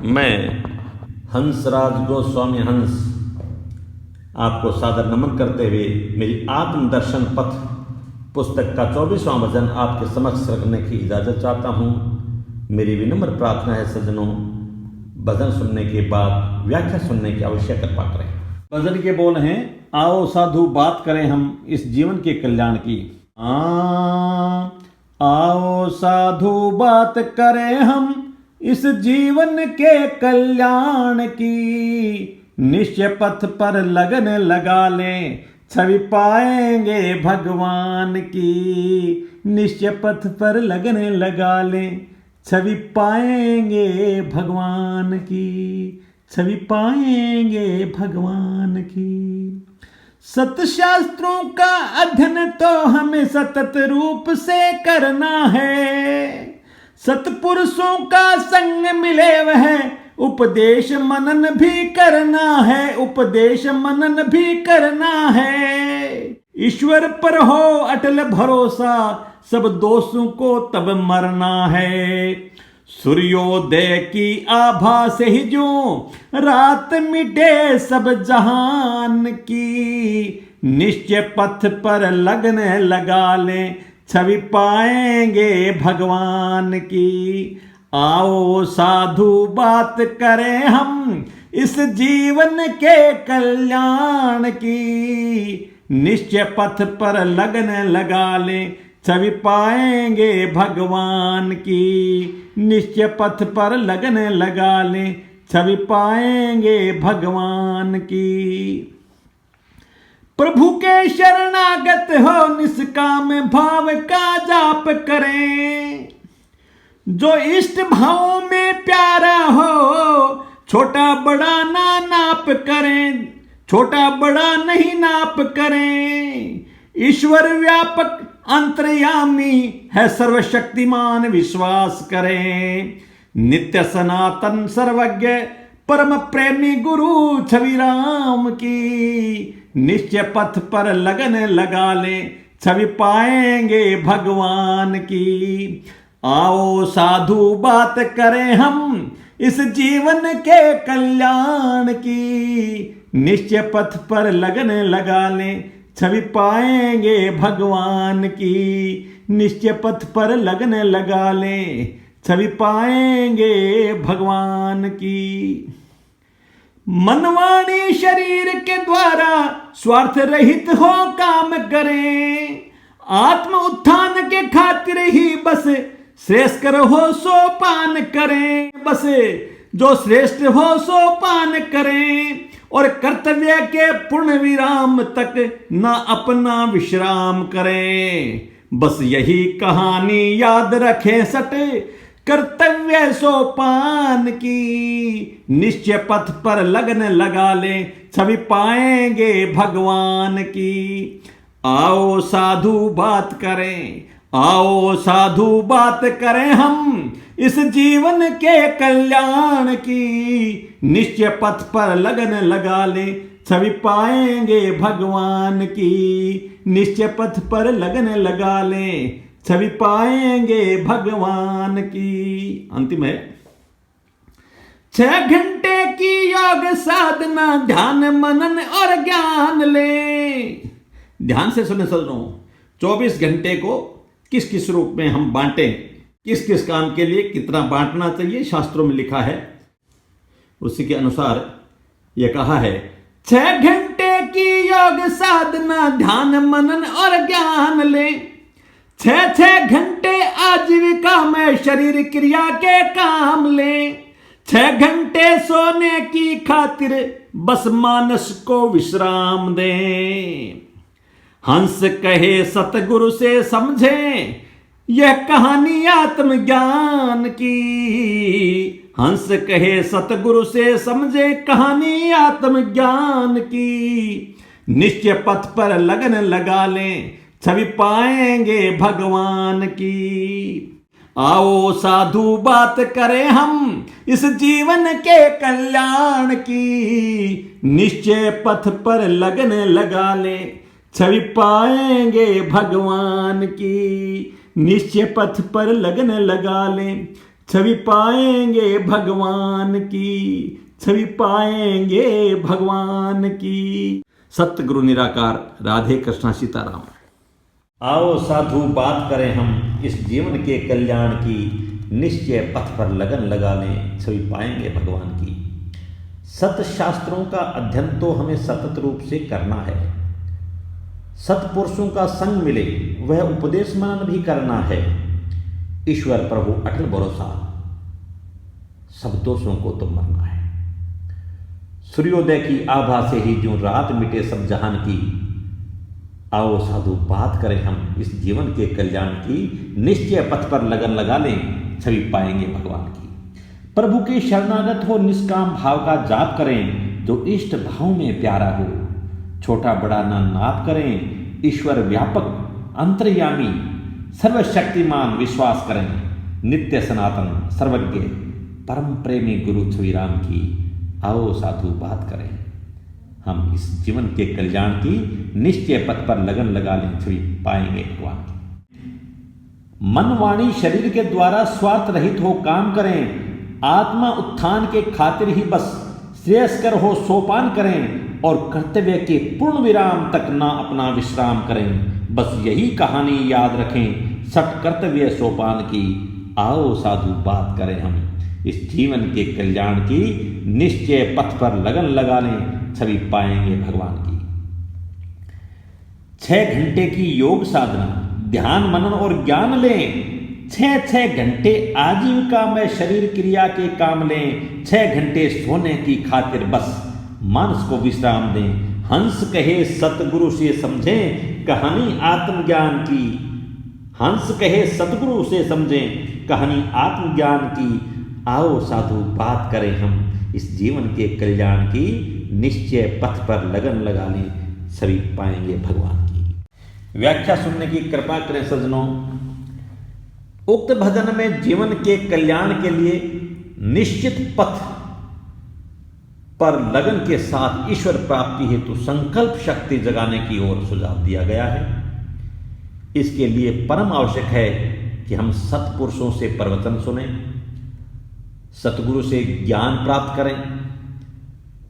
मैं हंसराज गोस्वामी हंस आपको सादर नमन करते हुए मेरी आत्मदर्शन पथ पुस्तक का 24वां भजन आपके समक्ष रखने की इजाज़त चाहता हूँ। मेरी विनम्र प्रार्थना है सज्जनों, भजन सुनने के बाद व्याख्या सुनने की अवश्य कृपा करें। भजन के बोल हैं, आओ साधु बात करें हम इस जीवन के कल्याण की। आओ साधु बात करें हम इस जीवन के कल्याण की, निश्चय पथ पर लगन लगा लें छवि पाएंगे भगवान की। निश्चय पथ पर लगन लगा लें छवि पाएंगे भगवान की, छवि पाएंगे भगवान की। सतशास्त्रों का अध्ययन तो हमें सतत रूप से करना है, सतपुरुषों का संग मिले वह उपदेश मनन भी करना है, उपदेश मनन भी करना है। ईश्वर पर हो अटल भरोसा, सब दोषों को तब मरना है। सूर्योदय की आभा से ही जो रात मिटे सब जहान की, निश्चय पथ पर लगन लगा लें छवि पाएंगे भगवान की। आओ साधु बात करें हम इस जीवन के कल्याण की, निश्चय पथ पर लगन लगा लें छवि पाएंगे भगवान की। निश्चय पथ पर लगन लगा लें छवि पाएंगे भगवान की। प्रभु के शरणागत हो निष्काम भाव का जाप करें, जो इष्ट भावों में प्यारा हो छोटा बड़ा ना नाप करें, छोटा बड़ा नहीं नाप करें। ईश्वर व्यापक अंतर्यामी है सर्वशक्तिमान विश्वास करें। नित्य सनातन सर्वज्ञ परम प्रेमी गुरु छवि राम की, निश्चय पथ पर लगन लगा लें छवि पाएंगे भगवान की। आओ साधु बात करें हम इस जीवन के कल्याण की, निश्चय पथ पर लगन लगा लें छवि पाएंगे भगवान की। निश्चय पथ पर लगन लगा लें छवि पाएंगे भगवान की। मनवाणी शरीर के द्वारा स्वार्थ रहित हो काम करें, आत्म उत्थान के खातिर ही बस श्रेष्ठ हो सो पान करें, बस जो श्रेष्ठ हो सो पान करें। और कर्तव्य के पूर्ण विराम तक न अपना विश्राम करें, बस यही कहानी याद रखें सट कर्तव्य सोपान की। निश्चय पथ पर लगन लगा लें छवि पाएंगे भगवान की। आओ साधु बात करें, आओ साधु बात करें हम इस जीवन के कल्याण की, निश्चय पथ पर लगन लगा लें छवि पाएंगे भगवान की। निश्चय पथ पर लगन लगा लें छवि पाएंगे भगवान की। अंतिम है, 6 घंटे की योग साधना ध्यान मनन और ज्ञान ले। ध्यान से सुने सज्जनों, 24 घंटे को किस किस रूप में हम बांटें, किस किस काम के लिए कितना बांटना चाहिए, शास्त्रों में लिखा है। उसी के अनुसार यह कहा है, 6 घंटे की योग साधना ध्यान मनन और ज्ञान ले। 6 घंटे आजीविका में शरीर क्रिया के काम ले। 6 घंटे सोने की खातिर बस मानस को विश्राम दें। हंस कहे सतगुरु से समझें यह कहानी आत्मज्ञान की। हंस कहे सतगुरु से समझे कहानी आत्मज्ञान की। निश्चय पथ पर लगन लगा लें छवि पाएंगे भगवान की। आओ साधु बात करें हम इस जीवन के कल्याण की, निश्चय पथ पर लगन लगा लें छवि पाएंगे भगवान की। निश्चय पथ पर लगन लगा लें छवि पाएंगे भगवान की, छवि पाएंगे भगवान की। सतगुरु निराकार। राधे कृष्णा सीताराम। आओ साधु बात करें हम इस जीवन के कल्याण की, निश्चय पथ पर लगन लगा लें, छवि पाएंगे भगवान की। सत शास्त्रों का अध्ययन तो हमें सतत रूप से करना है, सतपुरुषों का संग मिले वह उपदेश मनन भी करना है। ईश्वर प्रभु अटल भरोसा, सब दोषों को तो मरना है। सूर्योदय की आभा से ही जो रात मिटे सब जहान की, आओ साधु बात करें हम इस जीवन के कल्याण की, निश्चय पथ पर लगन लगा लें, छवि पाएंगे भगवान की। प्रभु के शरणागत हो निष्काम भाव का जाप करें, जो इष्ट भाव में प्यारा हो। छोटा बड़ा ना नाप करें, ईश्वर व्यापक अंतर्यामी सर्वशक्तिमान विश्वास करें। नित्य सनातन सर्वज्ञ परम प्रेमी गुरु छवि राम की, आओ साधु बात करें हम इस जीवन के कल्याण की, निश्चय पथ पर लगन लगा लें, छवि पाएंगे भगवान की। मन वाणी शरीर के द्वारा स्वार्थ रहित हो काम करें, आत्मा उत्थान के खातिर ही बस श्रेयस्कर हो सोपान करें, और कर्तव्य के पूर्ण विराम तक ना अपना विश्राम करें। बस यही कहानी याद रखें सट कर्तव्य सोपान की, आओ साधु बात करें हम इस जीवन के कल्याण की, निश्चय पथ पर लगन लगा लें, छवि पाएंगे भगवान की। 6 घंटे की योग साधना, ध्यान मनन और ज्ञान लें। 6 घंटे आजीविका में शरीर क्रिया के काम लें। 6 घंटे सोने की खातिर बस मानस को विश्राम दें। हंस कहे सतगुरु से समझें कहानी आत्मज्ञान की, हंस कहे सतगुरु से समझें कहानी आत्मज्ञान की, आओ साधु बात करें हम इस जीवन के कल्याण की, निश्चय पथ पर लगन लगा लें, सभी पाएंगे भगवान की। व्याख्या सुनने की कृपा करें सज्जनों। उक्त भजन में जीवन के कल्याण के लिए निश्चित पथ पर लगन के साथ ईश्वर प्राप्ति हेतु संकल्प शक्ति जगाने की ओर सुझाव दिया गया है। इसके लिए परम आवश्यक है कि हम सत्पुरुषों से प्रवचन सुने, सतगुरु से ज्ञान प्राप्त करें,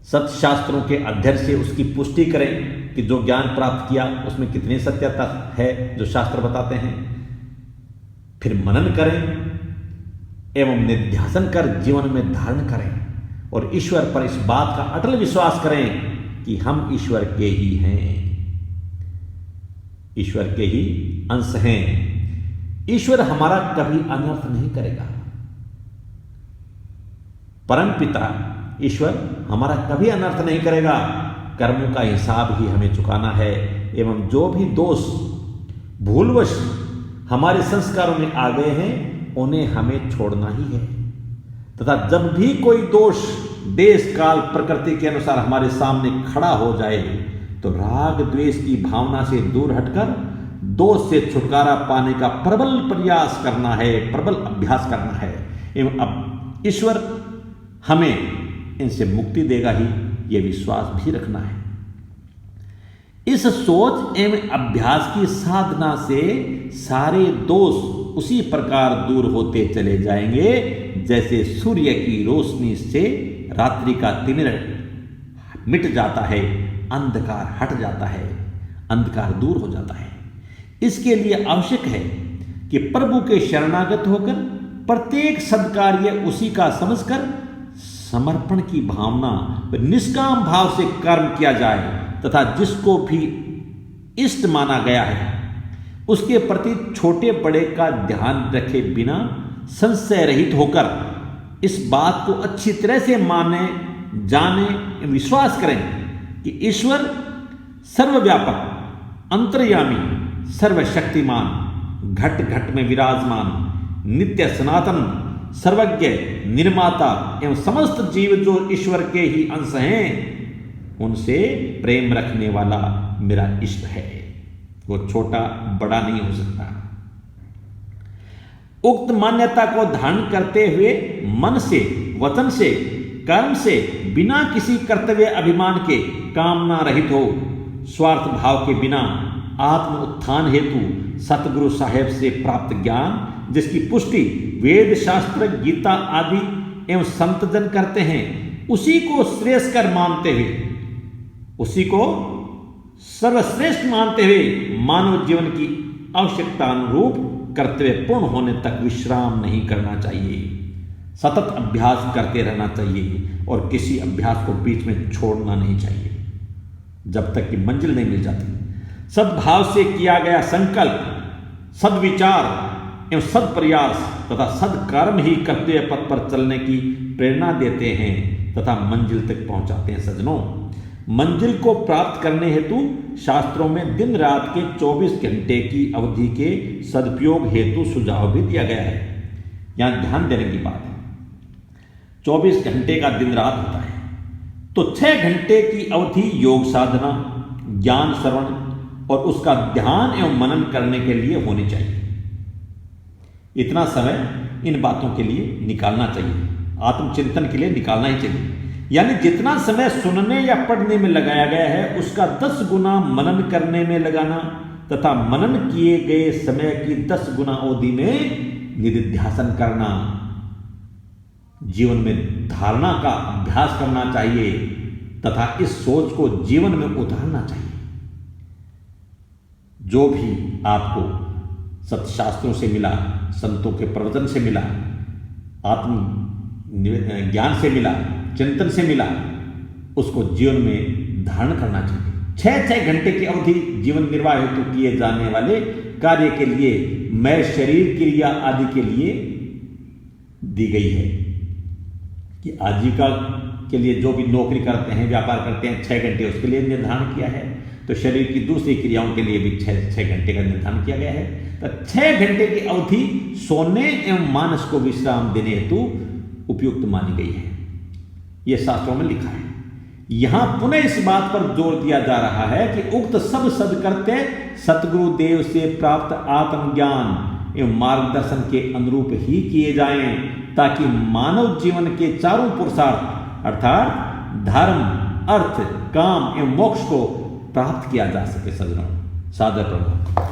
सत्शास्त्रों के अध्ययन से उसकी पुष्टि करें कि जो ज्ञान प्राप्त किया उसमें कितनी सत्यता है जो शास्त्र बताते हैं। फिर मनन करें एवं निध्यासन कर जीवन में धारण करें, और ईश्वर पर इस बात का अटल विश्वास करें कि हम ईश्वर के ही हैं, ईश्वर के ही अंश हैं। ईश्वर हमारा कभी अनर्थ नहीं करेगा। परम पिता ईश्वर हमारा कभी अनर्थ नहीं करेगा। कर्मों का हिसाब ही हमें चुकाना है, एवं जो भी दोष भूलवश हमारे संस्कारों में आ गए हैं उन्हें हमें छोड़ना ही है। तथा जब भी कोई दोष देश काल प्रकृति के अनुसार हमारे सामने खड़ा हो जाए तो राग द्वेष की भावना से दूर हटकर दोष से छुटकारा पाने का प्रबल प्रयास करना है, प्रबल अभ्यास करना है। एवं अब ईश्वर हमें इनसे मुक्ति देगा ही, यह विश्वास भी रखना है। इस सोच एवं अभ्यास की साधना से सारे दोष उसी प्रकार दूर होते चले जाएंगे जैसे सूर्य की रोशनी से रात्रि का तिमिर मिट जाता है, अंधकार हट जाता है, अंधकार दूर हो जाता है। इसके लिए आवश्यक है कि प्रभु के शरणागत होकर प्रत्येक सद्कार्य उसी का समझकर समर्पण की भावना व निष्काम भाव से कर्म किया जाए, तथा जिसको भी इष्ट माना गया है उसके प्रति छोटे बड़े का ध्यान रखे बिना संशय रहित होकर इस बात को अच्छी तरह से माने, जाने, विश्वास करें कि ईश्वर सर्वव्यापक, अंतर्यामी, सर्वशक्तिमान, घट घट में विराजमान, नित्य सनातन, सर्वज्ञ, निर्माता एवं समस्त जीव जो ईश्वर के ही अंश हैं, उनसे प्रेम रखने वाला मेरा इष्ट है। वो छोटा बड़ा नहीं हो सकता। उक्त मान्यता को धारण करते हुए मन से, वचन से, कर्म से बिना किसी कर्तव्य अभिमान के कामना रहित हो, स्वार्थ भाव के बिना आत्म उत्थान हेतु सतगुरु साहेब से प्राप्त ज्ञान जिसकी पुष्टि वेद शास्त्र गीता आदि एवं संतजन करते हैं, उसी को श्रेष्ठकर मानते हुए, उसी को सर्वश्रेष्ठ मानते हुए मानव जीवन की आवश्यकता अनुरूप कर्तव्य पूर्ण होने तक विश्राम नहीं करना चाहिए। सतत अभ्यास करते रहना चाहिए और किसी अभ्यास को बीच में छोड़ना नहीं चाहिए जब तक कि मंजिल नहीं मिल जाती। सद्भाव से किया गया संकल्प, सद्विचार एवं सद्प्रयास तथा सद्कर्म ही कर्तव्य पथ पर चलने की प्रेरणा देते हैं तथा मंजिल तक पहुंचाते हैं। सज्जनों, मंजिल को प्राप्त करने हेतु शास्त्रों में दिन रात के 24 घंटे की अवधि के सदुपयोग हेतु सुझाव भी दिया गया है। यहां ध्यान देने की बात है, 24 घंटे का दिन रात होता है, तो 6 घंटे की अवधि योग साधना, ज्ञान श्रवण और उसका ध्यान एवं मनन करने के लिए होनी चाहिए। इतना समय इन बातों के लिए निकालना चाहिए, आत्मचिंतन के लिए निकालना ही चाहिए। यानी जितना समय सुनने या पढ़ने में लगाया गया है उसका 10 गुना मनन करने में लगाना तथा मनन किए गए समय की 10 गुना अवधि में निधिध्यासन करना, जीवन में धारणा का अभ्यास करना चाहिए तथा इस सोच को जीवन में उतारना चाहिए। जो भी आपको सत्शास्त्रों से मिला, संतों के प्रवचन से मिला, आत्म ज्ञान से मिला, चिंतन से मिला, उसको जीवन में धारण करना चाहिए। 6-6 घंटे की अवधि जीवन निर्वाह हेतु किए जाने वाले कार्य के लिए, मैं शरीर क्रिया आदि के लिए दी गई है कि आजीविका के लिए जो भी नौकरी करते हैं, व्यापार करते हैं, 6 घंटे उसके लिए निर्धारण किया है। तो शरीर की दूसरी क्रियाओं के लिए भी 6 घंटे का निर्धारण किया गया है। तो 6 घंटे की अवधि सोने एवं मानस को विश्राम देने हेतु उपयुक्त मानी गई है, यह शास्त्रों में लिखा है। यहां पुनः इस बात पर जोर दिया जा रहा है कि उक्त सब सद्कृत्य सतगुरु देव से प्राप्त आत्मज्ञान एवं मार्गदर्शन के अनुरूप ही किए जाएं, ताकि मानव जीवन के चारों पुरुषार्थ अर्थात धर्म, अर्थ, काम एवं मोक्ष को प्राप्त किया जा सके। सज्जनों, सादर प्रणाम।